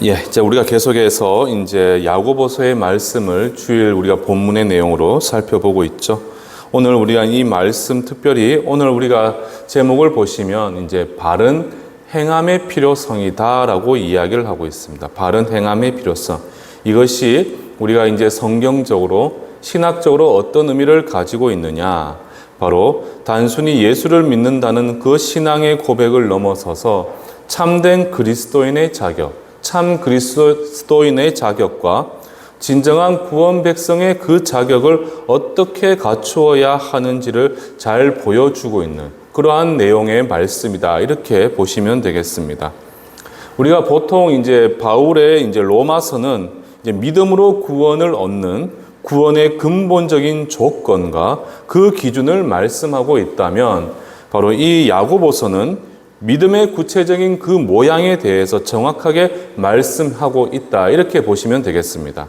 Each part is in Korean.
이제 우리가 계속해서 이제 야고보서의 말씀을 주일 우리가 본문의 내용으로 살펴보고 있죠. 오늘 우리가 이 말씀 특별히 오늘 우리가 제목을 보시면 이제 바른 행함의 필요성이다라고 이야기를 하고 있습니다. 바른 행함의 필요성. 이것이 우리가 이제 성경적으로 신학적으로 어떤 의미를 가지고 있느냐? 바로 단순히 예수를 믿는다는 그 신앙의 고백을 넘어서서 참된 그리스도인의 자격, 참 그리스도인의 자격과 진정한 구원 백성의 그 자격을 어떻게 갖추어야 하는지를 잘 보여주고 있는 그러한 내용의 말씀이다. 이렇게 보시면 되겠습니다. 우리가 보통 이제 바울의 이제 로마서는 이제 믿음으로 구원을 얻는 구원의 근본적인 조건과 그 기준을 말씀하고 있다면 바로 이 야고보서는 믿음의 구체적인 그 모양에 대해서 정확하게 말씀하고 있다. 이렇게 보시면 되겠습니다.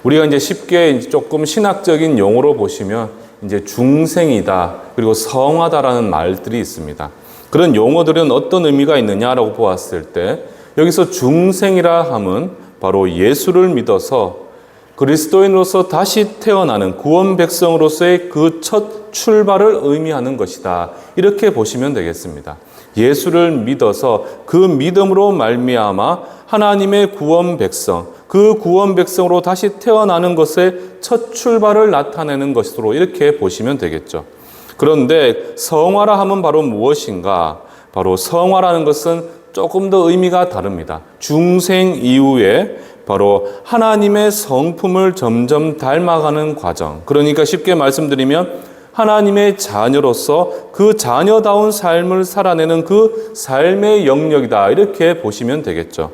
우리가 이제 쉽게 조금 신학적인 용어로 보시면 이제 중생이다, 그리고 성화다라는 말들이 있습니다. 그런 용어들은 어떤 의미가 있느냐라고 보았을 때 여기서 중생이라 함은 바로 예수를 믿어서 그리스도인으로서 다시 태어나는 구원 백성으로서의 그 첫 출발을 의미하는 것이다. 이렇게 보시면 되겠습니다. 예수를 믿어서 그 믿음으로 말미암아 하나님의 구원 백성, 그 구원 백성으로 다시 태어나는 것의 첫 출발을 나타내는 것으로 이렇게 보시면 되겠죠. 그런데 성화라 하면 바로 무엇인가? 바로 성화라는 것은 조금 더 의미가 다릅니다. 중생 이후에 바로 하나님의 성품을 점점 닮아가는 과정. 그러니까 쉽게 말씀드리면 하나님의 자녀로서 그 자녀다운 삶을 살아내는 그 삶의 영역이다. 이렇게 보시면 되겠죠.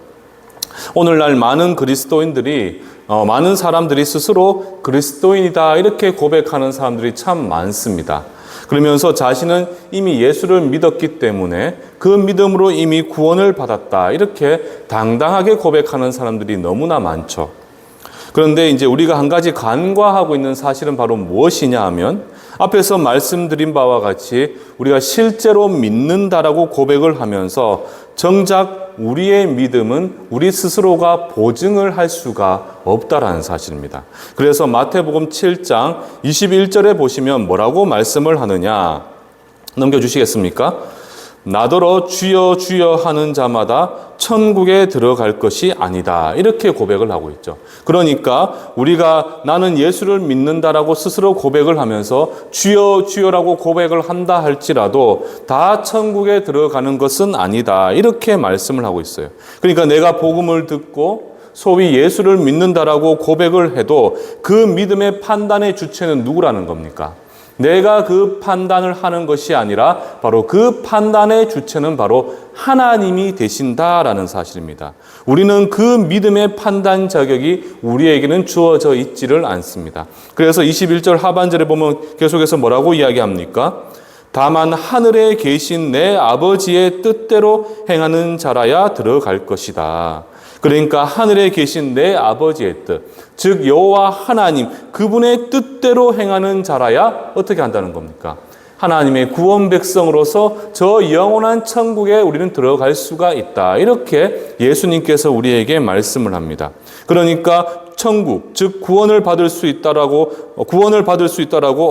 오늘날 많은 그리스도인들이 많은 사람들이 스스로 그리스도인이다. 이렇게 고백하는 사람들이 참 많습니다. 그러면서 자신은 이미 예수를 믿었기 때문에 그 믿음으로 이미 구원을 받았다. 이렇게 당당하게 고백하는 사람들이 너무나 많죠. 그런데 이제 우리가 한 가지 간과하고 있는 사실은 바로 무엇이냐 하면 앞에서 말씀드린 바와 같이 우리가 실제로 믿는다라고 고백을 하면서 정작 우리의 믿음은 우리 스스로가 보증을 할 수가 없다라는 사실입니다. 그래서 마태복음 7장 21절에 보시면 뭐라고 말씀을 하느냐? 넘겨주시겠습니까? 나더러 주여 주여 하는 자마다 천국에 들어갈 것이 아니다. 이렇게 고백을 하고 있죠. 그러니까 우리가 나는 예수를 믿는다라고 스스로 고백을 하면서 주여 주여라고 고백을 한다 할지라도 다 천국에 들어가는 것은 아니다. 이렇게 말씀을 하고 있어요. 그러니까 내가 복음을 듣고 소위 예수를 믿는다라고 고백을 해도 그 믿음의 판단의 주체는 누구라는 겁니까? 내가 그 판단을 하는 것이 아니라 바로 그 판단의 주체는 바로 하나님이 되신다라는 사실입니다. 우리는 그 믿음의 판단 자격이 우리에게는 주어져 있지를 않습니다. 그래서 21절 하반절에 보면 계속해서 뭐라고 이야기합니까? 다만 하늘에 계신 내 아버지의 뜻대로 행하는 자라야 들어갈 것이다. 그러니까 하늘에 계신 내 아버지의 뜻, 즉 여호와 하나님 그분의 뜻대로 행하는 자라야 어떻게 한다는 겁니까? 하나님의 구원 백성으로서 저 영원한 천국에 우리는 들어갈 수가 있다. 이렇게 예수님께서 우리에게 말씀을 합니다. 그러니까 천국, 즉 구원을 받을 수 있다라고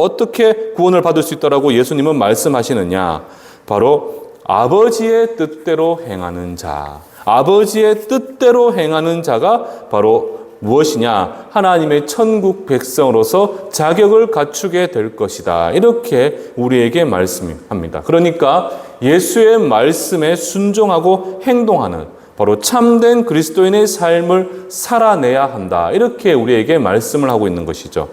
어떻게 구원을 받을 수 있다라고 예수님은 말씀하시느냐? 바로 아버지의 뜻대로 행하는 자. 아버지의 뜻대로 행하는 자가 바로 무엇이냐? 하나님의 천국 백성으로서 자격을 갖추게 될 것이다. 이렇게 우리에게 말씀합니다. 그러니까 예수의 말씀에 순종하고 행동하는 바로 참된 그리스도인의 삶을 살아내야 한다. 이렇게 우리에게 말씀을 하고 있는 것이죠.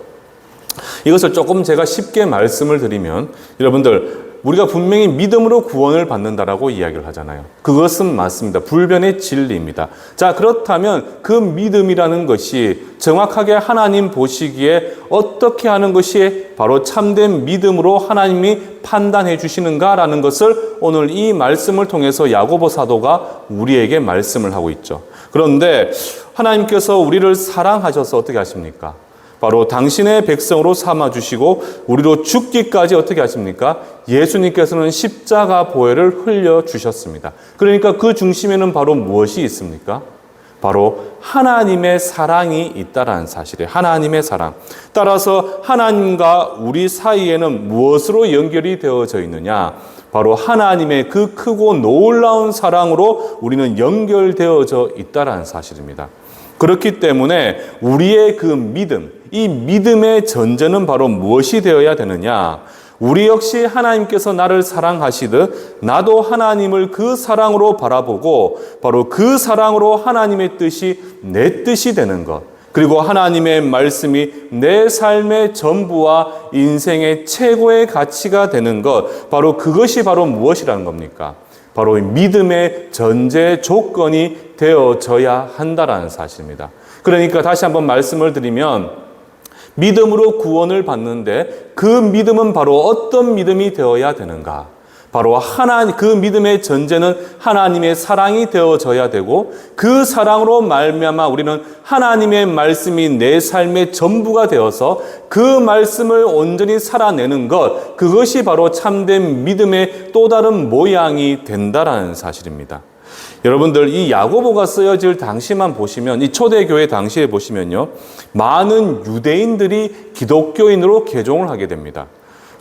이것을 조금 제가 쉽게 말씀을 드리면 여러분들 우리가 분명히 믿음으로 구원을 받는다라고 이야기를 하잖아요. 그것은 맞습니다. 불변의 진리입니다. 자, 그렇다면 그 믿음이라는 것이 정확하게 하나님 보시기에 어떻게 하는 것이 바로 참된 믿음으로 하나님이 판단해 주시는가라는 것을 오늘 이 말씀을 통해서 야고보 사도가 우리에게 말씀을 하고 있죠. 그런데 하나님께서 우리를 사랑하셔서 어떻게 하십니까? 바로 당신의 백성으로 삼아주시고 우리로 죽기까지 어떻게 하십니까? 예수님께서는 십자가 보혈을 흘려주셨습니다. 그러니까 그 중심에는 바로 무엇이 있습니까? 바로 하나님의 사랑이 있다라는 사실이에요. 하나님의 사랑. 따라서 하나님과 우리 사이에는 무엇으로 연결이 되어져 있느냐? 바로 하나님의 그 크고 놀라운 사랑으로 우리는 연결되어져 있다라는 사실입니다. 그렇기 때문에 우리의 그 믿음, 이 믿음의 전제는 바로 무엇이 되어야 되느냐? 우리 역시 하나님께서 나를 사랑하시듯 나도 하나님을 그 사랑으로 바라보고 바로 그 사랑으로 하나님의 뜻이 내 뜻이 되는 것, 그리고 하나님의 말씀이 내 삶의 전부와 인생의 최고의 가치가 되는 것, 바로 그것이 바로 무엇이라는 겁니까? 바로 믿음의 전제 조건이 되어져야 한다라는 사실입니다. 그러니까 다시 한번 말씀을 드리면 믿음으로 구원을 받는데 그 믿음은 바로 어떤 믿음이 되어야 되는가? 바로 그 믿음의 전제는 하나님의 사랑이 되어져야 되고 그 사랑으로 말미암아 우리는 하나님의 말씀이 내 삶의 전부가 되어서 그 말씀을 온전히 살아내는 것, 그것이 바로 참된 믿음의 또 다른 모양이 된다라는 사실입니다. 여러분들 이 야고보가 쓰여질 당시만 보시면, 이 초대교회 당시에 보시면요, 많은 유대인들이 기독교인으로 개종을 하게 됩니다.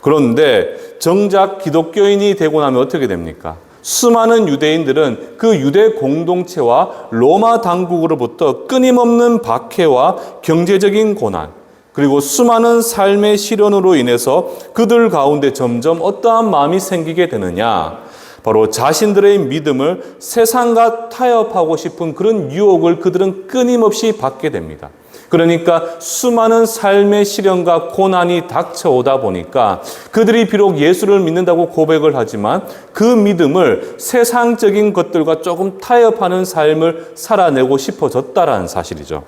그런데 정작 기독교인이 되고 나면 어떻게 됩니까? 수많은 유대인들은 그 유대 공동체와 로마 당국으로부터 끊임없는 박해와 경제적인 고난, 그리고 수많은 삶의 시련으로 인해서 그들 가운데 점점 어떠한 마음이 생기게 되느냐? 바로 자신들의 믿음을 세상과 타협하고 싶은 그런 유혹을 그들은 끊임없이 받게 됩니다. 그러니까 수많은 삶의 시련과 고난이 닥쳐오다 보니까 그들이 비록 예수를 믿는다고 고백을 하지만 그 믿음을 세상적인 것들과 조금 타협하는 삶을 살아내고 싶어졌다라는 사실이죠.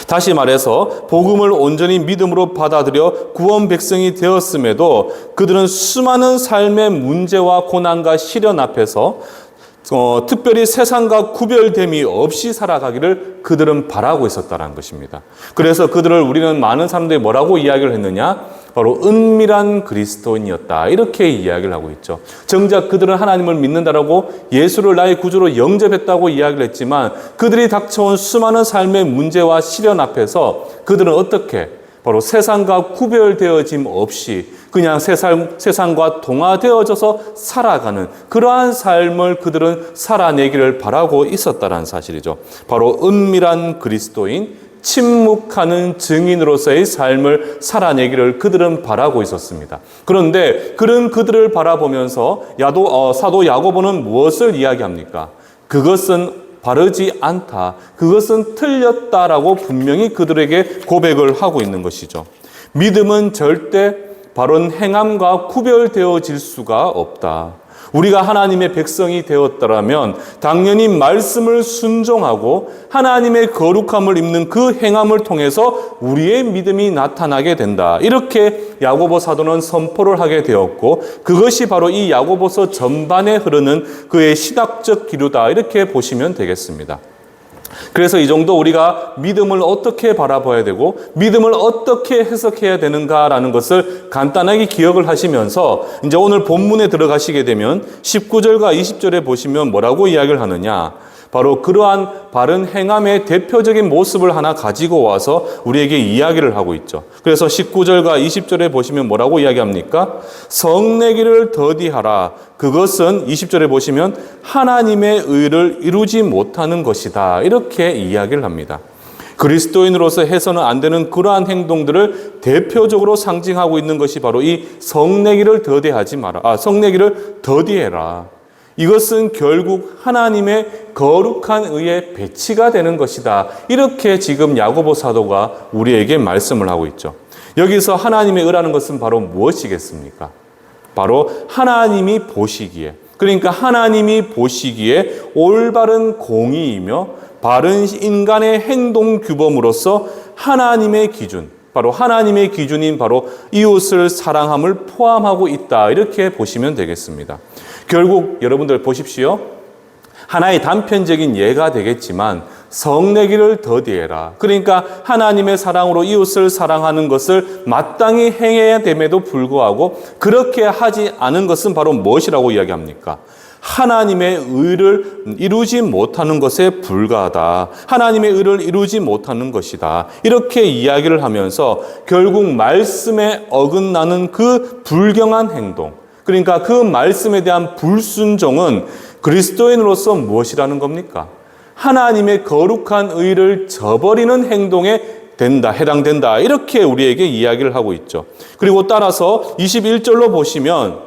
다시 말해서 복음을 온전히 믿음으로 받아들여 구원 백성이 되었음에도 그들은 수많은 삶의 문제와 고난과 시련 앞에서 특별히 세상과 구별됨이 없이 살아가기를 그들은 바라고 있었다는 것입니다. 그래서 그들을 우리는 많은 사람들이 뭐라고 이야기를 했느냐? 바로 은밀한 그리스도인이었다, 이렇게 이야기를 하고 있죠. 정작 그들은 하나님을 믿는다라고 예수를 나의 구주로 영접했다고 이야기를 했지만 그들이 닥쳐온 수많은 삶의 문제와 시련 앞에서 그들은 어떻게 바로 세상과 구별되어짐 없이 그냥 세상과 동화되어져서 살아가는 그러한 삶을 그들은 살아내기를 바라고 있었다는 사실이죠. 바로 은밀한 그리스도인, 침묵하는 증인으로서의 삶을 살아내기를 그들은 바라고 있었습니다. 그런데 그런 그들을 바라보면서 사도 야고보는 무엇을 이야기합니까? 그것은 바르지 않다, 그것은 틀렸다라고 분명히 그들에게 고백을 하고 있는 것이죠. 믿음은 절대 바른 행함과 구별되어질 수가 없다. 우리가 하나님의 백성이 되었더라면 당연히 말씀을 순종하고 하나님의 거룩함을 입는 그 행함을 통해서 우리의 믿음이 나타나게 된다, 이렇게 야고보 사도는 선포를 하게 되었고 그것이 바로 이 야고보서 전반에 흐르는 그의 신학적 기류다, 이렇게 보시면 되겠습니다. 그래서 이 정도 우리가 믿음을 어떻게 바라봐야 되고 믿음을 어떻게 해석해야 되는가라는 것을 간단하게 기억을 하시면서 이제 오늘 본문에 들어가시게 되면 19절과 20절에 보시면 뭐라고 이야기를 하느냐? 바로 그러한 바른 행함의 대표적인 모습을 하나 가지고 와서 우리에게 이야기를 하고 있죠. 그래서 19절과 20절에 보시면 뭐라고 이야기합니까? 성내기를 더디하라. 그것은 20절에 보시면 하나님의 의를 이루지 못하는 것이다, 이렇게 이야기를 합니다. 그리스도인으로서 해서는 안 되는 그러한 행동들을 대표적으로 상징하고 있는 것이 바로 이 성내기를 더디해라. 이것은 결국 하나님의 거룩한 의에 배치가 되는 것이다, 이렇게 지금 야고보 사도가 우리에게 말씀을 하고 있죠. 여기서 하나님의 의라는 것은 바로 무엇이겠습니까? 바로 하나님이 보시기에, 그러니까 하나님이 보시기에 올바른 공의이며 바른 인간의 행동 규범으로서 하나님의 기준, 바로 하나님의 기준인 바로 이웃을 사랑함을 포함하고 있다, 이렇게 보시면 되겠습니다. 결국 여러분들 보십시오. 하나의 단편적인 예가 되겠지만 성내기를 더디해라. 그러니까 하나님의 사랑으로 이웃을 사랑하는 것을 마땅히 행해야 됨에도 불구하고 그렇게 하지 않은 것은 바로 무엇이라고 이야기합니까? 하나님의 의를 이루지 못하는 것에 불과하다. 하나님의 의를 이루지 못하는 것이다. 이렇게 이야기를 하면서 결국 말씀에 어긋나는 그 불경한 행동, 그러니까 그 말씀에 대한 불순종은 그리스도인으로서 무엇이라는 겁니까? 하나님의 거룩한 의를 저버리는 행동에 해당된다. 이렇게 우리에게 이야기를 하고 있죠. 그리고 따라서 21절로 보시면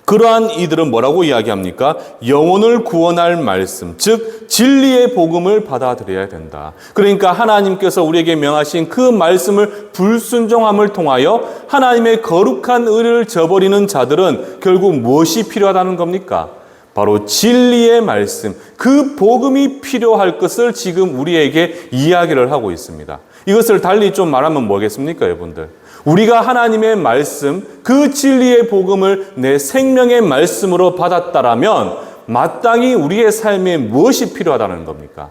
그러한 이들은 뭐라고 이야기합니까? 영혼을 구원할 말씀, 즉 진리의 복음을 받아들여야 된다. 그러니까 하나님께서 우리에게 명하신 그 말씀을 불순종함을 통하여 하나님의 거룩한 의를 저버리는 자들은 결국 무엇이 필요하다는 겁니까? 바로 진리의 말씀, 그 복음이 필요할 것을 지금 우리에게 이야기를 하고 있습니다. 이것을 달리 좀 말하면 뭐겠습니까, 여러분들? 우리가 하나님의 말씀, 그 진리의 복음을 내 생명의 말씀으로 받았다라면 마땅히 우리의 삶에 무엇이 필요하다는 겁니까?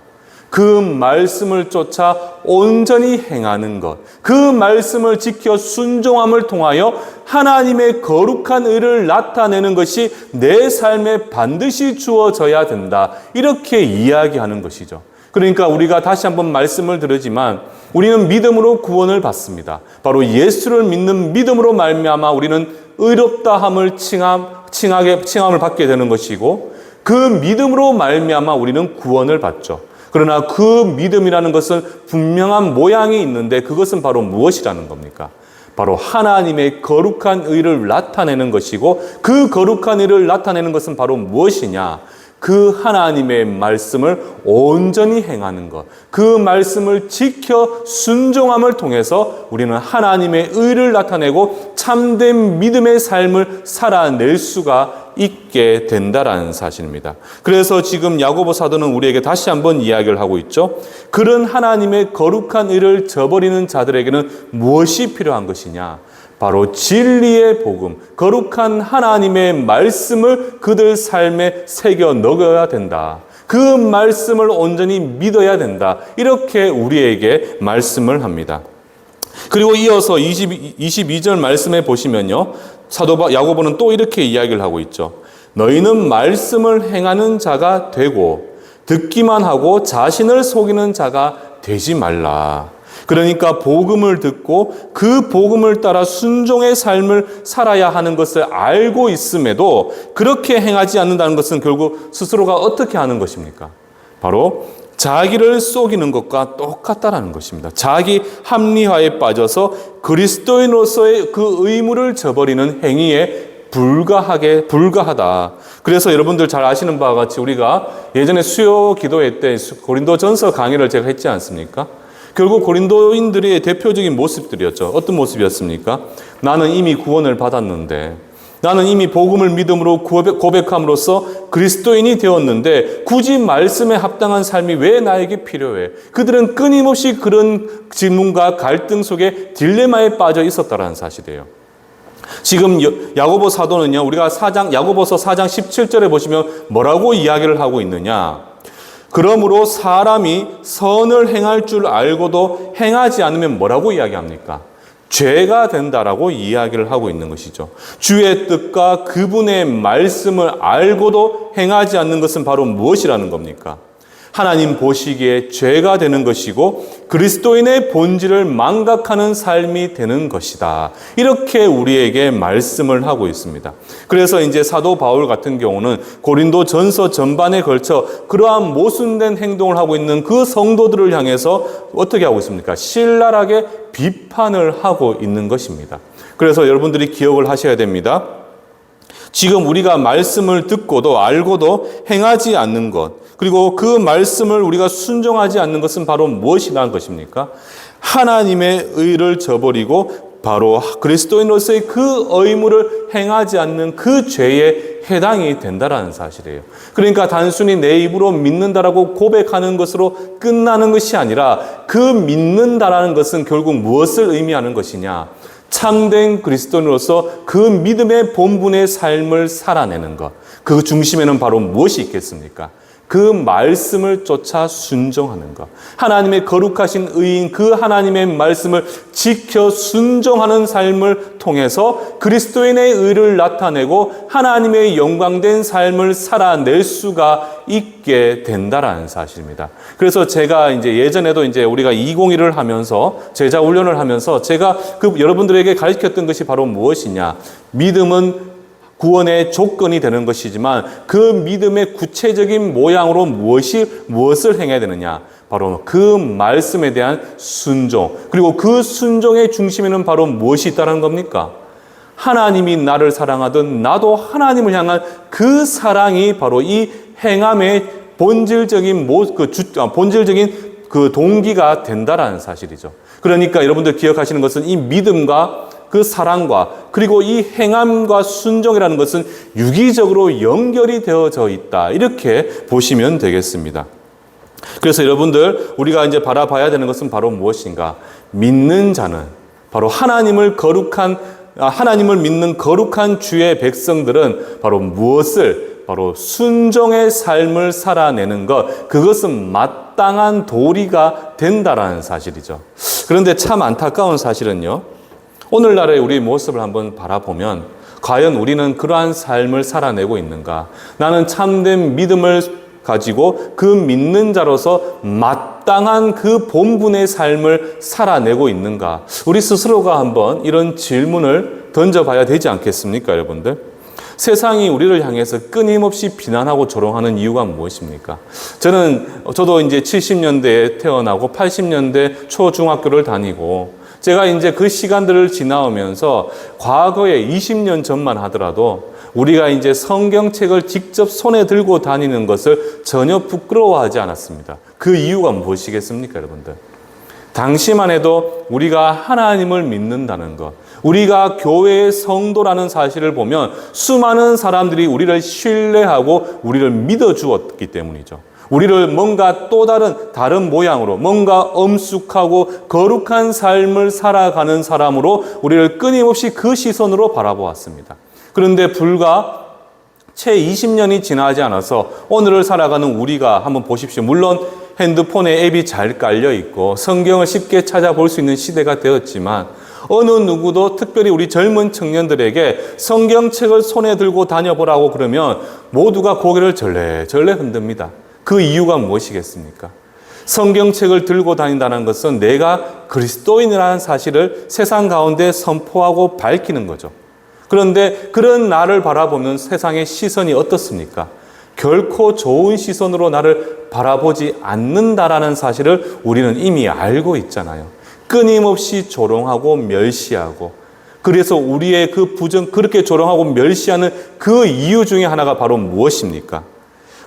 그 말씀을 쫓아 온전히 행하는 것, 그 말씀을 지켜 순종함을 통하여 하나님의 거룩한 의를 나타내는 것이 내 삶에 반드시 주어져야 된다. 이렇게 이야기하는 것이죠. 그러니까 우리가 다시 한번 말씀을 드리지만 우리는 믿음으로 구원을 받습니다. 바로 예수를 믿는 믿음으로 말미암아 우리는 의롭다함을 칭함을 받게 되는 것이고, 그 믿음으로 말미암아 우리는 구원을 받죠. 그러나 그 믿음이라는 것은 분명한 모양이 있는데 그것은 바로 무엇이라는 겁니까? 바로 하나님의 거룩한 의를 나타내는 것이고, 그 거룩한 의를 나타내는 것은 바로 무엇이냐? 그 하나님의 말씀을 온전히 행하는 것, 그 말씀을 지켜 순종함을 통해서 우리는 하나님의 의를 나타내고 참된 믿음의 삶을 살아낼 수가 있게 된다라는 사실입니다. 그래서 지금 야고보 사도는 우리에게 다시 한번 이야기를 하고 있죠. 그런 하나님의 거룩한 의를 저버리는 자들에게는 무엇이 필요한 것이냐? 바로 진리의 복음, 거룩한 하나님의 말씀을 그들 삶에 새겨 넣어야 된다. 그 말씀을 온전히 믿어야 된다. 이렇게 우리에게 말씀을 합니다. 그리고 이어서 22절 말씀에 보시면요, 사도 야고보는 또 이렇게 이야기를 하고 있죠. 너희는 말씀을 행하는 자가 되고 듣기만 하고 자신을 속이는 자가 되지 말라. 그러니까 복음을 듣고 그 복음을 따라 순종의 삶을 살아야 하는 것을 알고 있음에도 그렇게 행하지 않는다는 것은 결국 스스로가 어떻게 하는 것입니까? 바로 자기를 속이는 것과 똑같다라는 것입니다. 자기 합리화에 빠져서 그리스도인으로서의 그 의무를 저버리는 행위에 불과하다. 그래서 여러분들 잘 아시는 바와 같이 우리가 예전에 수요 기도회 때 고린도전서 강의를 제가 했지 않습니까? 결국 고린도인들의 대표적인 모습들이었죠. 어떤 모습이었습니까? 나는 이미 구원을 받았는데, 나는 이미 복음을 믿음으로 고백함으로써 그리스도인이 되었는데 굳이 말씀에 합당한 삶이 왜 나에게 필요해? 그들은 끊임없이 그런 질문과 갈등 속에 딜레마에 빠져 있었다는 사실이에요. 지금 야고보 사도는요, 우리가 야고보서 4장 17절에 보시면 뭐라고 이야기를 하고 있느냐? 그러므로 사람이 선을 행할 줄 알고도 행하지 않으면 뭐라고 이야기합니까? 죄가 된다라고 이야기를 하고 있는 것이죠. 주의 뜻과 그분의 말씀을 알고도 행하지 않는 것은 바로 무엇이라는 겁니까? 하나님 보시기에 죄가 되는 것이고 그리스도인의 본질을 망각하는 삶이 되는 것이다. 이렇게 우리에게 말씀을 하고 있습니다. 그래서 이제 사도 바울 같은 경우는 고린도 전서 전반에 걸쳐 그러한 모순된 행동을 하고 있는 그 성도들을 향해서 어떻게 하고 있습니까? 신랄하게 비판을 하고 있는 것입니다. 그래서 여러분들이 기억을 하셔야 됩니다. 지금 우리가 말씀을 듣고도 알고도 행하지 않는 것, 그리고 그 말씀을 우리가 순종하지 않는 것은 바로 무엇이라는 것입니까? 하나님의 의를 저버리고 바로 그리스도인으로서의 그 의무를 행하지 않는 그 죄에 해당이 된다라는 사실이에요. 그러니까 단순히 내 입으로 믿는다라고 고백하는 것으로 끝나는 것이 아니라 그 믿는다라는 것은 결국 무엇을 의미하는 것이냐? 참된 그리스도인으로서 그 믿음의 본분의 삶을 살아내는 것. 그 중심에는 바로 무엇이 있겠습니까? 그 말씀을 쫓아 순종하는 것. 하나님의 거룩하신 의인 그 하나님의 말씀을 지켜 순종하는 삶을 통해서 그리스도인의 의를 나타내고 하나님의 영광된 삶을 살아낼 수가 있게 된다라는 사실입니다. 그래서 제가 이제 예전에도 이제 우리가 201을 하면서 제자 훈련을 하면서 제가 여러분들에게 가르쳤던 것이 바로 무엇이냐? 믿음은 구원의 조건이 되는 것이지만 그 믿음의 구체적인 모양으로 무엇을 행해야 되느냐? 바로 그 말씀에 대한 순종. 그리고 그 순종의 중심에는 바로 무엇이 있다는 겁니까? 하나님이 나를 사랑하던 나도 하나님을 향한 그 사랑이 바로 이 행함의 본질적인 그 동기가 된다라는 사실이죠. 그러니까 여러분들 기억하시는 것은 이 믿음과 그 사랑과 그리고 이 행함과 순종이라는 것은 유기적으로 연결이 되어져 있다. 이렇게 보시면 되겠습니다. 그래서 여러분들 우리가 이제 바라봐야 되는 것은 바로 무엇인가? 믿는 자는 바로 하나님을 믿는 거룩한 주의 백성들은 바로 무엇을? 바로 순종의 삶을 살아내는 것. 그것은 마땅한 도리가 된다라는 사실이죠. 그런데 참 안타까운 사실은요. 오늘날의 우리 모습을 한번 바라보면 과연 우리는 그러한 삶을 살아내고 있는가? 나는 참된 믿음을 가지고 그 믿는 자로서 마땅한 그 본분의 삶을 살아내고 있는가? 우리 스스로가 한번 이런 질문을 던져봐야 되지 않겠습니까, 여러분들? 세상이 우리를 향해서 끊임없이 비난하고 조롱하는 이유가 무엇입니까? 저도 이제 70년대에 태어나고 80년대 초중학교를 다니고 제가 이제 그 시간들을 지나오면서 과거에 20년 전만 하더라도 우리가 이제 성경책을 직접 손에 들고 다니는 것을 전혀 부끄러워하지 않았습니다. 그 이유가 무엇이겠습니까, 여러분들? 당시만 해도 우리가 하나님을 믿는다는 것, 우리가 교회의 성도라는 사실을 보면 수많은 사람들이 우리를 신뢰하고 우리를 믿어주었기 때문이죠. 우리를 뭔가 또 다른 모양으로 뭔가 엄숙하고 거룩한 삶을 살아가는 사람으로 우리를 끊임없이 그 시선으로 바라보았습니다. 그런데 불과 채 20년이 지나지 않아서 오늘을 살아가는 우리가 한번 보십시오. 물론 핸드폰에 앱이 잘 깔려 있고 성경을 쉽게 찾아볼 수 있는 시대가 되었지만 어느 누구도 특별히 우리 젊은 청년들에게 성경책을 손에 들고 다녀보라고 그러면 모두가 고개를 절레절레 흔듭니다. 그 이유가 무엇이겠습니까? 성경책을 들고 다닌다는 것은 내가 그리스도인이라는 사실을 세상 가운데 선포하고 밝히는 거죠. 그런데 그런 나를 바라보면 세상의 시선이 어떻습니까? 결코 좋은 시선으로 나를 바라보지 않는다라는 사실을 우리는 이미 알고 있잖아요. 끊임없이 조롱하고 멸시하고, 그래서 우리의 그렇게 조롱하고 멸시하는 그 이유 중에 하나가 바로 무엇입니까?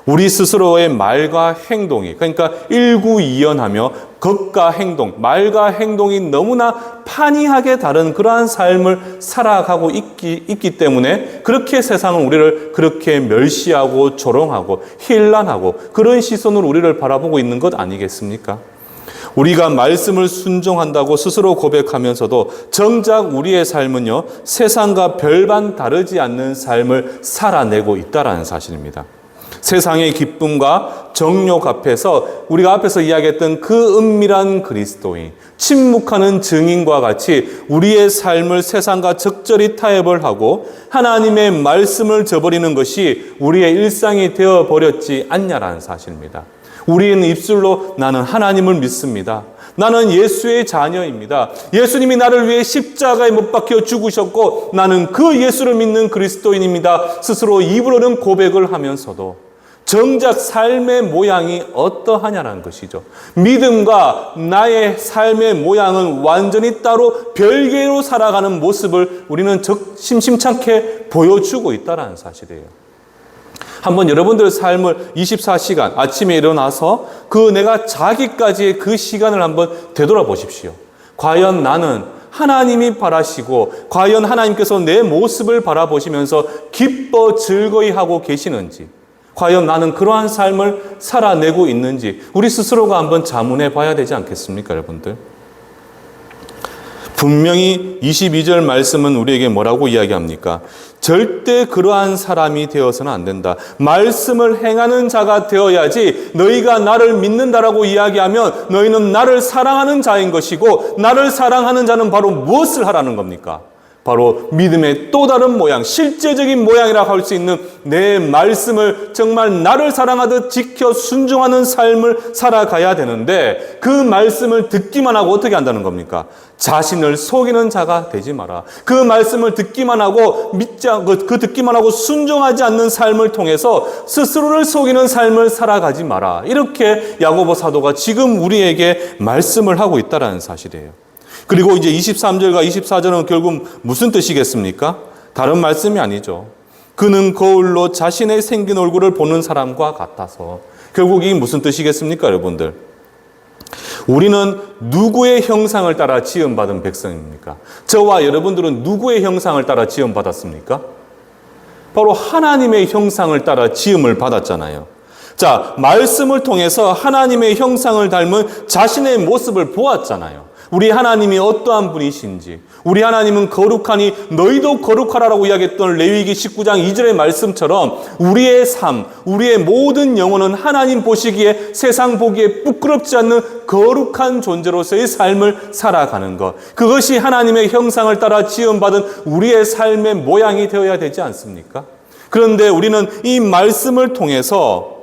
우리 스스로의 말과 행동이, 그러니까 일구이연하며 겉과 행동, 말과 행동이 너무나 판이하게 다른 그러한 삶을 살아가고 있기 때문에 그렇게 세상은 우리를 그렇게 멸시하고 조롱하고 힐난하고 그런 시선으로 우리를 바라보고 있는 것 아니겠습니까? 우리가 말씀을 순종한다고 스스로 고백하면서도 정작 우리의 삶은요, 세상과 별반 다르지 않는 삶을 살아내고 있다는 사실입니다. 세상의 기쁨과 정욕 앞에서 우리가 앞에서 이야기했던 그 은밀한 그리스도인, 침묵하는 증인과 같이 우리의 삶을 세상과 적절히 타협을 하고 하나님의 말씀을 저버리는 것이 우리의 일상이 되어버렸지 않냐라는 사실입니다. 우리는 입술로 나는 하나님을 믿습니다. 나는 예수의 자녀입니다. 예수님이 나를 위해 십자가에 못 박혀 죽으셨고 나는 그 예수를 믿는 그리스도인입니다. 스스로 입으로는 고백을 하면서도 정작 삶의 모양이 어떠하냐는 것이죠. 믿음과 나의 삶의 모양은 완전히 따로 별개로 살아가는 모습을 우리는 심심찮게 보여주고 있다는 사실이에요. 한번 여러분들의 삶을 24시간 아침에 일어나서 내가 자기까지의 그 시간을 한번 되돌아보십시오. 과연 나는 하나님이 바라시고 과연 하나님께서 내 모습을 바라보시면서 기뻐 즐거이 하고 계시는지, 과연 나는 그러한 삶을 살아내고 있는지 우리 스스로가 한번 자문해 봐야 되지 않겠습니까, 여러분들? 분명히 22절 말씀은 우리에게 뭐라고 이야기합니까? 절대 그러한 사람이 되어서는 안 된다. 말씀을 행하는 자가 되어야지 너희가 나를 믿는다라고 이야기하면 너희는 나를 사랑하는 자인 것이고, 나를 사랑하는 자는 바로 무엇을 하라는 겁니까? 바로 믿음의 또 다른 모양, 실제적인 모양이라 할 수 있는 내 말씀을 정말 나를 사랑하듯 지켜 순종하는 삶을 살아가야 되는데, 그 말씀을 듣기만 하고 어떻게 한다는 겁니까? 자신을 속이는 자가 되지 마라. 그 말씀을 듣기만 하고 듣기만 하고 순종하지 않는 삶을 통해서 스스로를 속이는 삶을 살아가지 마라. 이렇게 야고보 사도가 지금 우리에게 말씀을 하고 있다는 사실이에요. 그리고 이제 23절과 24절은 결국 무슨 뜻이겠습니까? 다른 말씀이 아니죠. 그는 거울로 자신의 생긴 얼굴을 보는 사람과 같아서. 결국 이게 무슨 뜻이겠습니까, 여러분들? 우리는 누구의 형상을 따라 지음받은 백성입니까? 저와 여러분들은 누구의 형상을 따라 지음받았습니까? 바로 하나님의 형상을 따라 지음을 받았잖아요. 자, 말씀을 통해서 하나님의 형상을 닮은 자신의 모습을 보았잖아요. 우리 하나님이 어떠한 분이신지, 우리 하나님은 거룩하니 너희도 거룩하라라고 이야기했던 레위기 19장 2절의 말씀처럼 우리의 삶, 우리의 모든 영혼은 하나님 보시기에 세상 보기에 부끄럽지 않는 거룩한 존재로서의 삶을 살아가는 것, 그것이 하나님의 형상을 따라 지음받은 우리의 삶의 모양이 되어야 되지 않습니까? 그런데 우리는 이 말씀을 통해서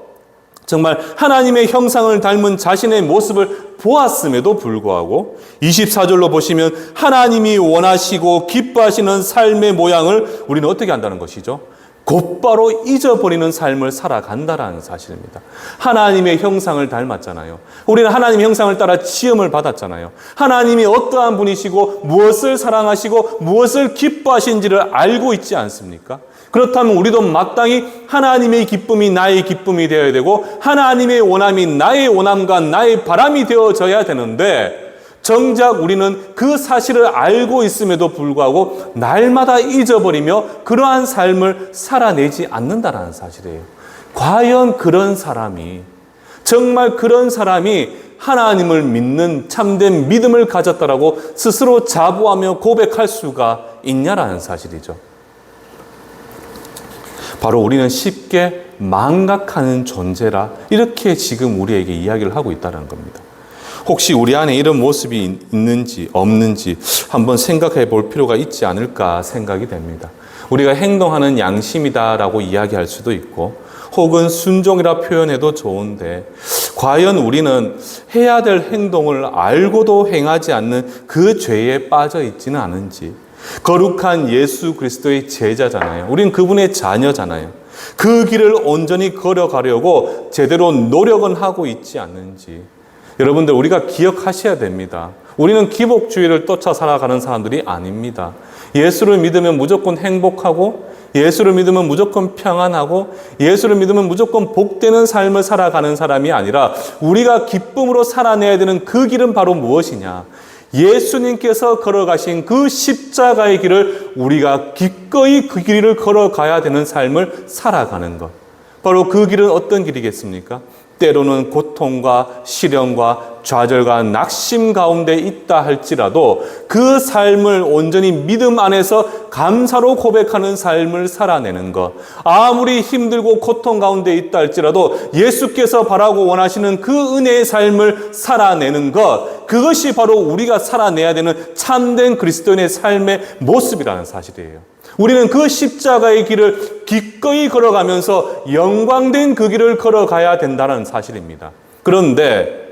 정말 하나님의 형상을 닮은 자신의 모습을 보았음에도 불구하고 24절로 보시면 하나님이 원하시고 기뻐하시는 삶의 모양을 우리는 어떻게 한다는 것이죠? 곧바로 잊어버리는 삶을 살아간다는 사실입니다. 하나님의 형상을 닮았잖아요. 우리는 하나님의 형상을 따라 지음을 받았잖아요. 하나님이 어떠한 분이시고 무엇을 사랑하시고 무엇을 기뻐하신지를 알고 있지 않습니까? 그렇다면 우리도 마땅히 하나님의 기쁨이 나의 기쁨이 되어야 되고, 하나님의 원함이 나의 원함과 나의 바람이 되어져야 되는데, 정작 우리는 그 사실을 알고 있음에도 불구하고 날마다 잊어버리며 그러한 삶을 살아내지 않는다는 사실이에요. 과연 그런 사람이, 정말 그런 사람이 하나님을 믿는 참된 믿음을 가졌다라고 스스로 자부하며 고백할 수가 있냐라는 사실이죠. 바로 우리는 쉽게 망각하는 존재라 이렇게 지금 우리에게 이야기를 하고 있다는 겁니다. 혹시 우리 안에 이런 모습이 있는지 없는지 한번 생각해 볼 필요가 있지 않을까 생각이 됩니다. 우리가 행동하는 양심이다라고 이야기할 수도 있고, 혹은 순종이라 표현해도 좋은데, 과연 우리는 해야 될 행동을 알고도 행하지 않는 그 죄에 빠져 있지는 않은지, 거룩한 예수 그리스도의 제자잖아요. 우린 그분의 자녀잖아요. 그 길을 온전히 걸어가려고 제대로 노력은 하고 있지 않는지, 여러분들 우리가 기억하셔야 됩니다. 우리는 기복주의를 쫓아 살아가는 사람들이 아닙니다. 예수를 믿으면 무조건 행복하고, 예수를 믿으면 무조건 평안하고, 예수를 믿으면 무조건 복되는 삶을 살아가는 사람이 아니라, 우리가 기쁨으로 살아내야 되는 그 길은 바로 무엇이냐? 예수님께서 걸어가신 그 십자가의 길을 우리가 기꺼이 그 길을 걸어가야 되는 삶을 살아가는 것. 바로 그 길은 어떤 길이겠습니까? 때로는 고통과 시련과 좌절과 낙심 가운데 있다 할지라도 그 삶을 온전히 믿음 안에서 감사로 고백하는 삶을 살아내는 것. 아무리 힘들고 고통 가운데 있다 할지라도 예수께서 바라고 원하시는 그 은혜의 삶을 살아내는 것. 그것이 바로 우리가 살아내야 되는 참된 그리스도인의 삶의 모습이라는 사실이에요. 우리는 그 십자가의 길을 기꺼이 걸어가면서 영광된 그 길을 걸어가야 된다는 사실입니다. 그런데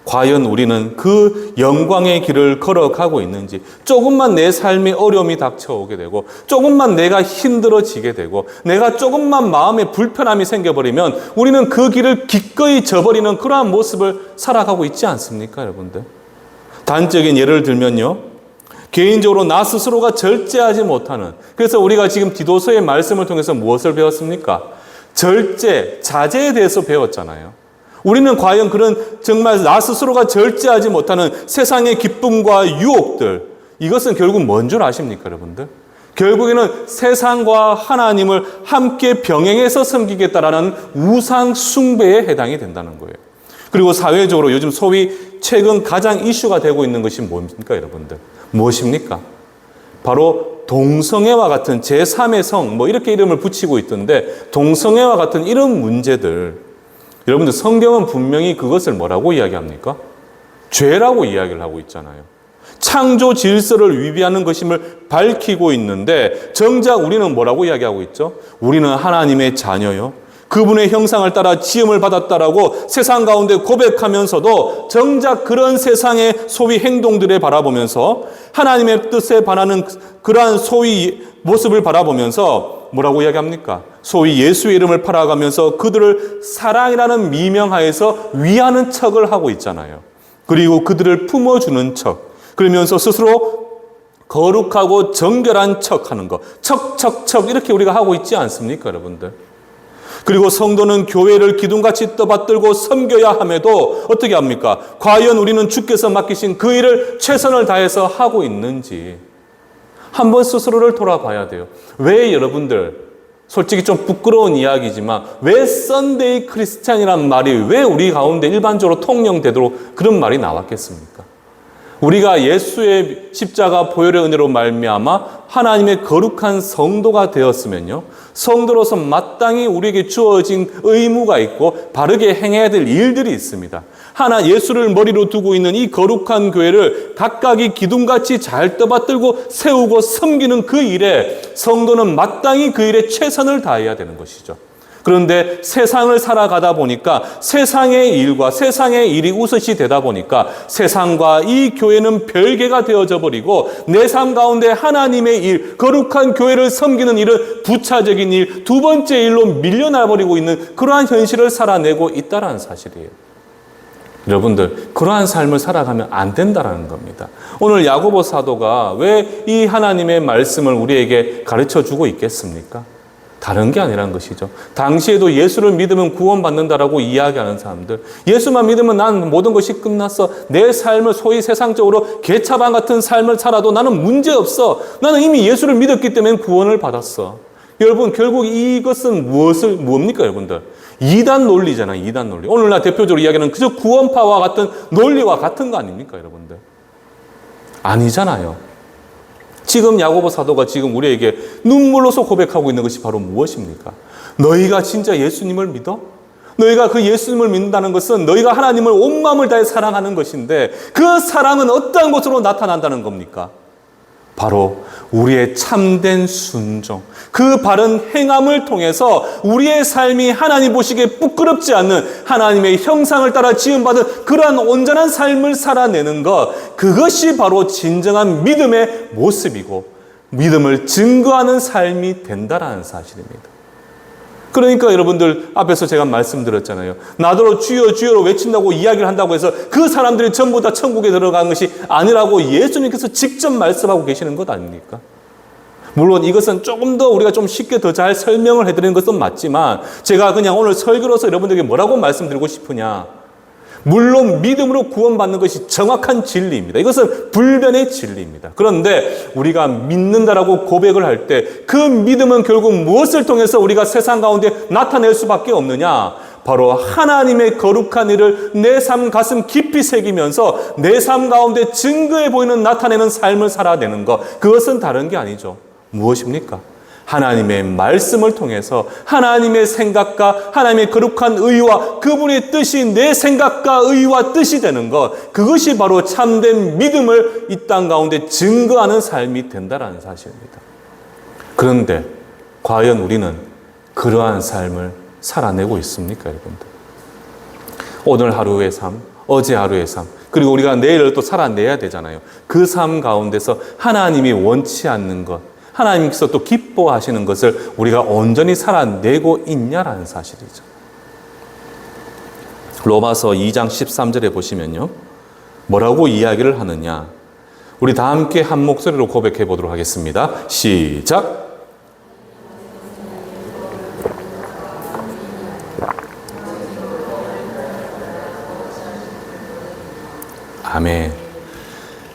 과연 우리는 그 영광의 길을 걸어가고 있는지, 조금만 내 삶에 어려움이 닥쳐오게 되고, 조금만 내가 힘들어지게 되고, 내가 조금만 마음에 불편함이 생겨버리면 우리는 그 길을 기꺼이 저버리는 그러한 모습을 살아가고 있지 않습니까, 여러분들? 단적인 예를 들면요, 개인적으로 나 스스로가 절제하지 못하는, 그래서 우리가 지금 디도서의 말씀을 통해서 무엇을 배웠습니까? 절제, 자제에 대해서 배웠잖아요. 우리는 과연 그런 정말 나 스스로가 절제하지 못하는 세상의 기쁨과 유혹들, 이것은 결국 뭔 줄 아십니까, 여러분들? 결국에는 세상과 하나님을 함께 병행해서 섬기겠다라는 우상 숭배에 해당이 된다는 거예요. 그리고 사회적으로 요즘 소위 최근 가장 이슈가 되고 있는 것이 뭡니까, 여러분들? 무엇입니까? 바로 동성애와 같은 제3의 성, 이렇게 이름을 붙이고 있던데, 동성애와 같은 이런 문제들, 여러분들 성경은 분명히 그것을 뭐라고 이야기합니까? 죄라고 이야기를 하고 있잖아요. 창조 질서를 위배하는 것임을 밝히고 있는데, 정작 우리는 뭐라고 이야기하고 있죠? 우리는 하나님의 자녀요, 그분의 형상을 따라 지음을 받았다라고 세상 가운데 고백하면서도 정작 그런 세상의 소위 행동들을 바라보면서 하나님의 뜻에 반하는 그러한 소위 모습을 바라보면서 뭐라고 이야기합니까? 소위 예수의 이름을 팔아가면서 그들을 사랑이라는 미명하에서 위하는 척을 하고 있잖아요. 그리고 그들을 품어주는 척, 그러면서 스스로 거룩하고 정결한 척하는 것, 척 이렇게 우리가 하고 있지 않습니까, 여러분들? 그리고 성도는 교회를 기둥같이 떠받들고 섬겨야 함에도 어떻게 합니까? 과연 우리는 주께서 맡기신 그 일을 최선을 다해서 하고 있는지 한번 스스로를 돌아봐야 돼요. 왜 여러분들, 솔직히 좀 부끄러운 이야기지만 왜 썬데이 크리스찬이란 말이 왜 우리 가운데 일반적으로 통용되도록 그런 말이 나왔겠습니까? 우리가 예수의 십자가 보혈의 은혜로 말미암아 하나님의 거룩한 성도가 되었으면요, 성도로서 마땅히 우리에게 주어진 의무가 있고 바르게 행해야 될 일들이 있습니다. 예수를 머리로 두고 있는 이 거룩한 교회를 각각이 기둥같이 잘 떠받들고 세우고 섬기는 그 일에 성도는 마땅히 그 일에 최선을 다해야 되는 것이죠. 그런데 세상을 살아가다 보니까 세상의 일과 세상의 일이 우선시 되다 보니까 세상과 이 교회는 별개가 되어져 버리고 내 삶 가운데 하나님의 일, 거룩한 교회를 섬기는 일은 부차적인 일, 두 번째 일로 밀려나버리고 있는 그러한 현실을 살아내고 있다는 사실이에요. 여러분들, 그러한 삶을 살아가면 안 된다는 겁니다. 오늘 야고보 사도가 왜 이 하나님의 말씀을 우리에게 가르쳐주고 있겠습니까? 다른 게 아니라는 것이죠. 당시에도 예수를 믿으면 구원받는다라고 이야기하는 사람들, 예수만 믿으면 난 모든 것이 끝났어, 내 삶을 소위 세상적으로 개차반 같은 삶을 살아도 나는 문제없어, 나는 이미 예수를 믿었기 때문에 구원을 받았어. 여러분, 결국 이것은 뭡니까 여러분들? 이단 논리잖아요. 이단 논리. 오늘날 대표적으로 이야기하는 그저 구원파와 같은 논리와 같은 거 아닙니까 여러분들? 아니잖아요. 지금 야고보 사도가 지금 우리에게 눈물로서 고백하고 있는 것이 바로 무엇입니까? 너희가 진짜 예수님을 믿어? 너희가 그 예수님을 믿는다는 것은 너희가 하나님을 온 마음을 다해 사랑하는 것인데 그 사랑은 어떠한 것으로 나타난다는 겁니까? 바로 우리의 참된 순종, 그 바른 행함을 통해서 우리의 삶이 하나님 보시기에 부끄럽지 않는 하나님의 형상을 따라 지음받은 그러한 온전한 삶을 살아내는 것, 그것이 바로 진정한 믿음의 모습이고 믿음을 증거하는 삶이 된다는 사실입니다. 그러니까 여러분들 앞에서 제가 말씀드렸잖아요. 나더러 주여 주여로 외친다고 이야기를 한다고 해서 그 사람들이 전부 다 천국에 들어간 것이 아니라고 예수님께서 직접 말씀하고 계시는 것 아닙니까? 물론 이것은 조금 더 우리가 좀 쉽게 더 잘 설명을 해드리는 것은 맞지만 제가 그냥 오늘 설교로서 여러분들에게 뭐라고 말씀드리고 싶으냐, 물론 믿음으로 구원받는 것이 정확한 진리입니다. 이것은 불변의 진리입니다. 그런데 우리가 믿는다라고 고백을 할 때 그 믿음은 결국 무엇을 통해서 우리가 세상 가운데 나타낼 수밖에 없느냐? 바로 하나님의 거룩한 일을 내 삶 가슴 깊이 새기면서 내 삶 가운데 증거해 보이는 나타내는 삶을 살아내는 것, 그것은 다른 게 아니죠. 무엇입니까? 하나님의 말씀을 통해서 하나님의 생각과 하나님의 거룩한 의와 그분의 뜻이 내 생각과 의와 뜻이 되는 것, 그것이 바로 참된 믿음을 이 땅 가운데 증거하는 삶이 된다는 사실입니다. 그런데 과연 우리는 그러한 삶을 살아내고 있습니까, 여러분들? 오늘 하루의 삶, 어제 하루의 삶, 그리고 우리가 내일을 또 살아내야 되잖아요. 그 삶 가운데서 하나님이 원치 않는 것, 하나님께서 또 기뻐하시는 것을 우리가 온전히 살아내고 있냐라는 사실이죠. 로마서 2장 13절에 보시면요, 뭐라고 이야기를 하느냐, 우리 다 함께 한 목소리로 고백해 보도록 하겠습니다. 시작. 아멘.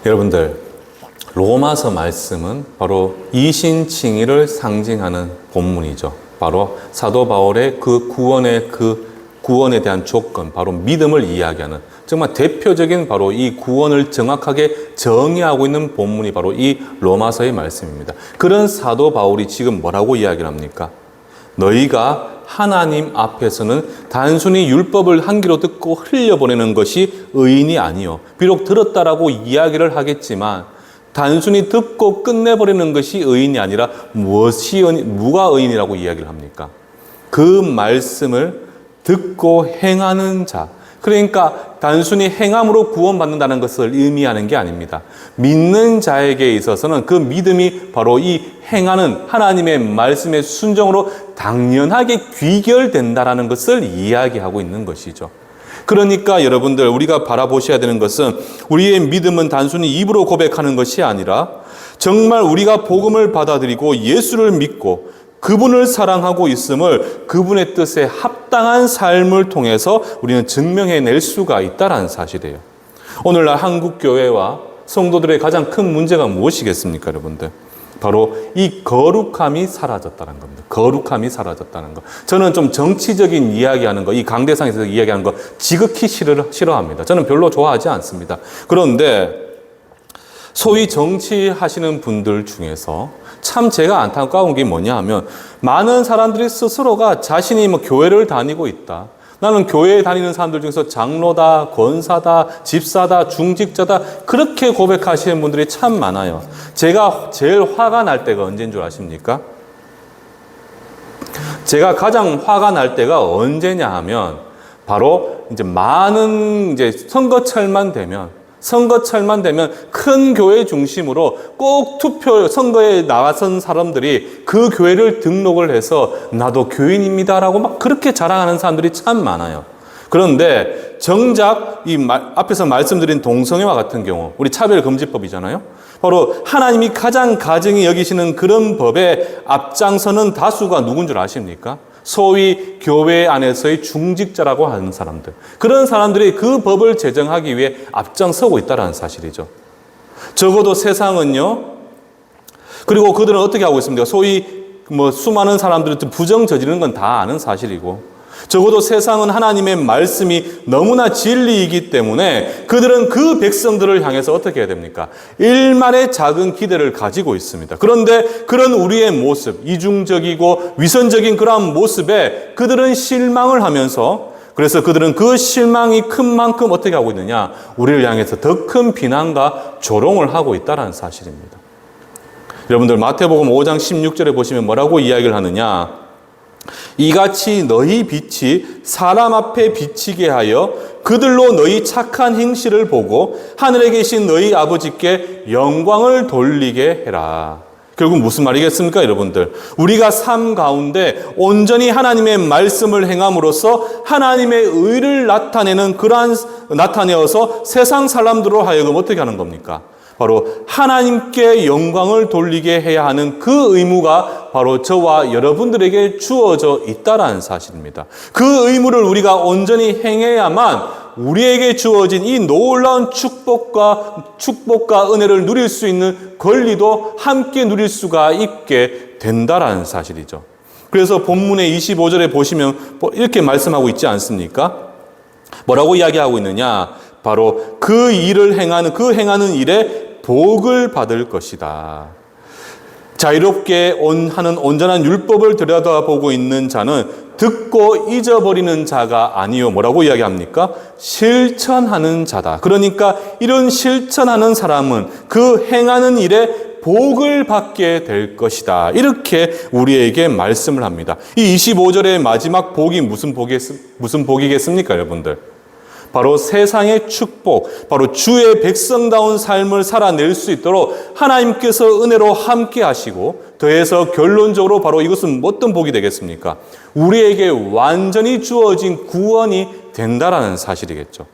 여러분들, 로마서 말씀은 바로 이신칭의를 상징하는 본문이죠. 바로 사도 바울의 그 구원의 그 구원에 대한 조건, 바로 믿음을 이야기하는 정말 대표적인 바로 이 구원을 정확하게 정의하고 있는 본문이 바로 이 로마서의 말씀입니다. 그런 사도 바울이 지금 뭐라고 이야기를 합니까? 너희가 하나님 앞에서는 단순히 율법을 한 귀로 듣고 흘려보내는 것이 의인이 아니요. 비록 들었다라고 이야기를 하겠지만 단순히 듣고 끝내버리는 것이 의인이 아니라 누가 의인이라고 이야기를 합니까? 그 말씀을 듣고 행하는 자. 그러니까 단순히 행함으로 구원받는다는 것을 의미하는 게 아닙니다. 믿는 자에게 있어서는 그 믿음이 바로 이 행하는 하나님의 말씀의 순종으로 당연하게 귀결된다라는 것을 이야기하고 있는 것이죠. 그러니까 여러분들 우리가 바라보셔야 되는 것은 우리의 믿음은 단순히 입으로 고백하는 것이 아니라 정말 우리가 복음을 받아들이고 예수를 믿고 그분을 사랑하고 있음을 그분의 뜻에 합당한 삶을 통해서 우리는 증명해낼 수가 있다는 사실이에요. 오늘날 한국교회와 성도들의 가장 큰 문제가 무엇이겠습니까, 여러분들? 바로 이 거룩함이 사라졌다는 겁니다. 거룩함이 사라졌다는 것. 저는 좀 정치적인 이야기하는 거, 이 강대상에서 이야기하는 거 지극히 싫어합니다. 저는 별로 좋아하지 않습니다. 그런데 소위 정치하시는 분들 중에서 참 제가 안타까운 게 뭐냐 하면 많은 사람들이 스스로가 자신이 교회를 다니고 있다. 나는 교회에 다니는 사람들 중에서 장로다, 권사다, 집사다, 중직자다 그렇게 고백하시는 분들이 참 많아요. 제가 제일 화가 날 때가 언제인 줄 아십니까? 제가 가장 화가 날 때가 언제냐 하면 바로 이제 많은 선거철만 되면 큰 교회 중심으로 꼭 선거에 나선 사람들이 그 교회를 등록을 해서 나도 교인입니다라고 막 그렇게 자랑하는 사람들이 참 많아요. 그런데 정작 앞에서 말씀드린 동성애와 같은 경우 우리 차별금지법이잖아요. 바로 하나님이 가장 가증히 여기시는 그런 법에 앞장서는 다수가 누군 줄 아십니까? 소위 교회 안에서의 중직자라고 하는 사람들. 그런 사람들이 그 법을 제정하기 위해 앞장서고 있다는 사실이죠. 적어도 세상은요. 그리고 그들은 어떻게 하고 있습니까? 소위 수많은 사람들이 부정 저지르는 건 다 아는 사실이고 적어도 세상은 하나님의 말씀이 너무나 진리이기 때문에 그들은 그 백성들을 향해서 어떻게 해야 됩니까? 일말의 작은 기대를 가지고 있습니다. 그런데 그런 우리의 모습, 이중적이고 위선적인 그러한 모습에 그들은 실망을 하면서 그래서 그들은 그 실망이 큰 만큼 어떻게 하고 있느냐? 우리를 향해서 더 큰 비난과 조롱을 하고 있다는 사실입니다. 여러분들 마태복음 5장 16절에 보시면 뭐라고 이야기를 하느냐? 이같이 너희 빛이 사람 앞에 비치게 하여 그들로 너희 착한 행실을 보고 하늘에 계신 너희 아버지께 영광을 돌리게 해라. 결국 무슨 말이겠습니까, 여러분들? 우리가 삶 가운데 온전히 하나님의 말씀을 행함으로써 하나님의 의를 나타내어서 세상 사람들로 하여금 어떻게 하는 겁니까? 바로 하나님께 영광을 돌리게 해야 하는 그 의무가 바로 저와 여러분들에게 주어져 있다는 사실입니다. 그 의무를 우리가 온전히 행해야만 우리에게 주어진 이 놀라운 축복과 은혜를 누릴 수 있는 권리도 함께 누릴 수가 있게 된다는 사실이죠. 그래서 본문의 25절에 보시면 이렇게 말씀하고 있지 않습니까? 뭐라고 이야기하고 있느냐? 바로 그 행하는 일에 복을 받을 것이다. 자유롭게 하는 온전한 율법을 들여다보고 있는 자는 듣고 잊어버리는 자가 아니요. 뭐라고 이야기합니까? 실천하는 자다. 그러니까 이런 실천하는 사람은 그 행하는 일에 복을 받게 될 것이다. 이렇게 우리에게 말씀을 합니다. 이 25절의 마지막 복이 무슨 복이겠습니까, 여러분들? 바로 세상의 축복, 바로 주의 백성다운 삶을 살아낼 수 있도록 하나님께서 은혜로 함께 하시고 더해서 결론적으로 바로 이것은 어떤 복이 되겠습니까? 우리에게 완전히 주어진 구원이 된다라는 사실이겠죠.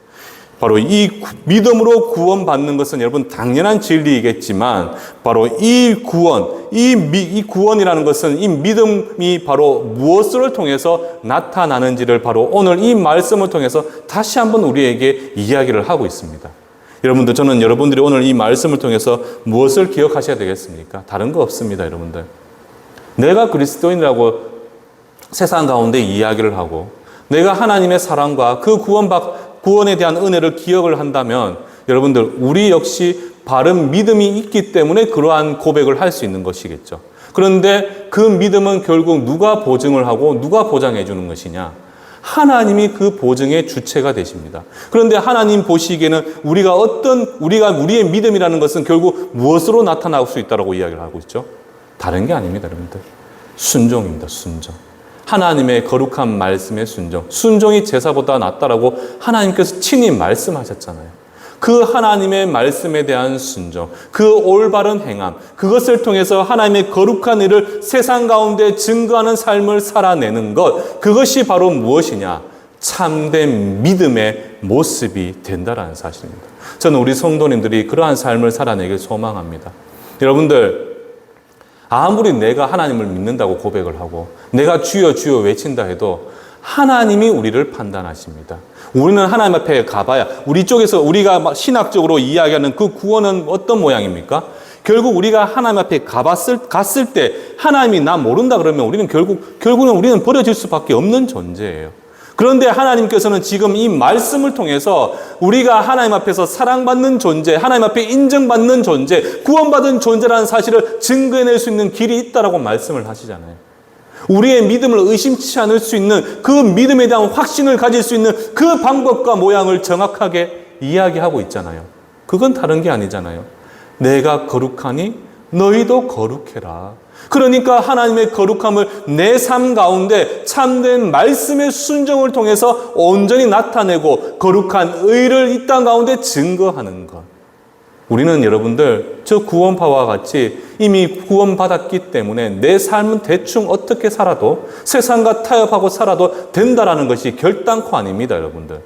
바로 이 믿음으로 구원받는 것은 여러분 당연한 진리이겠지만 바로 이 구원이라는 것은 이 믿음이 바로 무엇을 통해서 나타나는지를 바로 오늘 이 말씀을 통해서 다시 한번 우리에게 이야기를 하고 있습니다. 여러분들, 저는 여러분들이 오늘 이 말씀을 통해서 무엇을 기억하셔야 되겠습니까? 다른 거 없습니다, 여러분들. 내가 그리스도인이라고 세상 가운데 이야기를 하고 내가 하나님의 사랑과 그 구원에 대한 은혜를 기억을 한다면 여러분들 우리 역시 바른 믿음이 있기 때문에 그러한 고백을 할 수 있는 것이겠죠. 그런데 그 믿음은 결국 누가 보증을 하고 누가 보장해 주는 것이냐? 하나님이 그 보증의 주체가 되십니다. 그런데 하나님 보시기에는 우리의 믿음이라는 것은 결국 무엇으로 나타날 수 있다고 이야기를 하고 있죠? 다른 게 아닙니다, 여러분들. 순종입니다, 순종. 하나님의 거룩한 말씀의 순종. 순종이 제사보다 낫다라고 하나님께서 친히 말씀하셨잖아요. 그 하나님의 말씀에 대한 순종, 그 올바른 행함, 그것을 통해서 하나님의 거룩한 일을 세상 가운데 증거하는 삶을 살아내는 것, 그것이 바로 무엇이냐? 참된 믿음의 모습이 된다라는 사실입니다. 저는 우리 성도님들이 그러한 삶을 살아내길 소망합니다. 여러분들, 아무리 내가 하나님을 믿는다고 고백을 하고 내가 주여 주여 외친다 해도 하나님이 우리를 판단하십니다. 우리는 하나님 앞에 가봐야 우리 쪽에서 우리가 신학적으로 이야기하는 그 구원은 어떤 모양입니까? 결국 우리가 하나님 앞에 갔을 때 하나님이 나 모른다 그러면 우리는 결국은 우리는 버려질 수밖에 없는 존재예요. 그런데 하나님께서는 지금 이 말씀을 통해서 우리가 하나님 앞에서 사랑받는 존재, 하나님 앞에 인정받는 존재, 구원받은 존재라는 사실을 증거해낼 수 있는 길이 있다라고 말씀을 하시잖아요. 우리의 믿음을 의심치 않을 수 있는 그 믿음에 대한 확신을 가질 수 있는 그 방법과 모양을 정확하게 이야기하고 있잖아요. 그건 다른 게 아니잖아요. 내가 거룩하니 너희도 거룩해라. 그러니까 하나님의 거룩함을 내 삶 가운데 참된 말씀의 순종을 통해서 온전히 나타내고 거룩한 의를 이 땅 가운데 증거하는 것. 우리는 여러분들 저 구원파와 같이 이미 구원받았기 때문에 내 삶은 대충 어떻게 살아도 세상과 타협하고 살아도 된다라는 것이 결단코 아닙니다, 여러분들.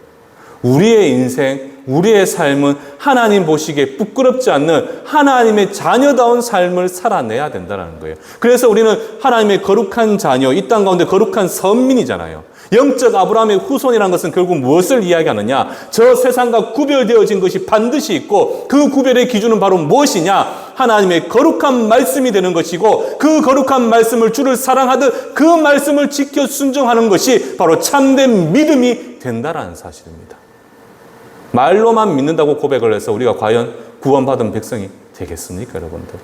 우리의 인생, 우리의 삶은 하나님 보시기에 부끄럽지 않는 하나님의 자녀다운 삶을 살아내야 된다는 거예요. 그래서 우리는 하나님의 거룩한 자녀, 이 땅 가운데 거룩한 선민이잖아요. 영적 아브라함의 후손이라는 것은 결국 무엇을 이야기하느냐? 저 세상과 구별되어진 것이 반드시 있고 그 구별의 기준은 바로 무엇이냐? 하나님의 거룩한 말씀이 되는 것이고 그 거룩한 말씀을 주를 사랑하듯 그 말씀을 지켜 순종하는 것이 바로 참된 믿음이 된다라는 사실입니다. 말로만 믿는다고 고백을 해서 우리가 과연 구원받은 백성이 되겠습니까, 여러분들?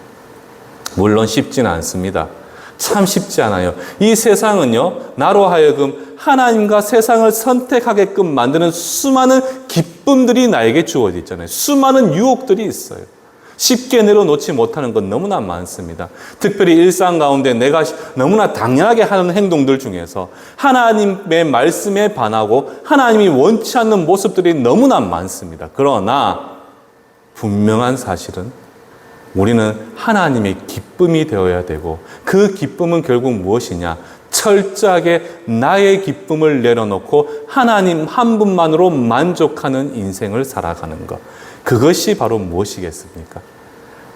물론 쉽지는 않습니다. 참 쉽지 않아요. 이 세상은요, 나로 하여금 하나님과 세상을 선택하게끔 만드는 수많은 기쁨들이 나에게 주어져 있잖아요. 수많은 유혹들이 있어요. 쉽게 내려놓지 못하는 건 너무나 많습니다. 특별히 일상 가운데 내가 너무나 당연하게 하는 행동들 중에서 하나님의 말씀에 반하고 하나님이 원치 않는 모습들이 너무나 많습니다. 그러나 분명한 사실은 우리는 하나님의 기쁨이 되어야 되고 그 기쁨은 결국 무엇이냐? 철저하게 나의 기쁨을 내려놓고 하나님 한 분만으로 만족하는 인생을 살아가는 것. 그것이 바로 무엇이겠습니까?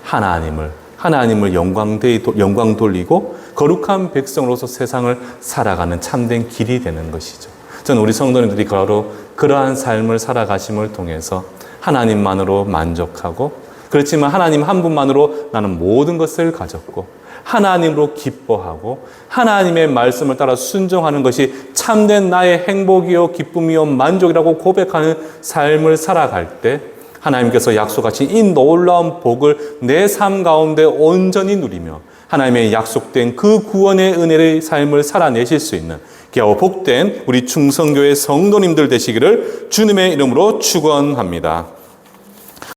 하나님을 영광 돌리고 거룩한 백성으로서 세상을 살아가는 참된 길이 되는 것이죠. 저는 우리 성도님들이 바로 그러한 삶을 살아가심을 통해서 하나님만으로 만족하고 그렇지만 하나님 한 분만으로 나는 모든 것을 가졌고 하나님으로 기뻐하고 하나님의 말씀을 따라 순종하는 것이 참된 나의 행복이요 기쁨이요 만족이라고 고백하는 삶을 살아갈 때 하나님께서 약속하신 이 놀라운 복을 내 삶 가운데 온전히 누리며 하나님의 약속된 그 구원의 은혜의 삶을 살아내실 수 있는 귀하고 복된 우리 충성교회 성도님들 되시기를 주님의 이름으로 축원합니다.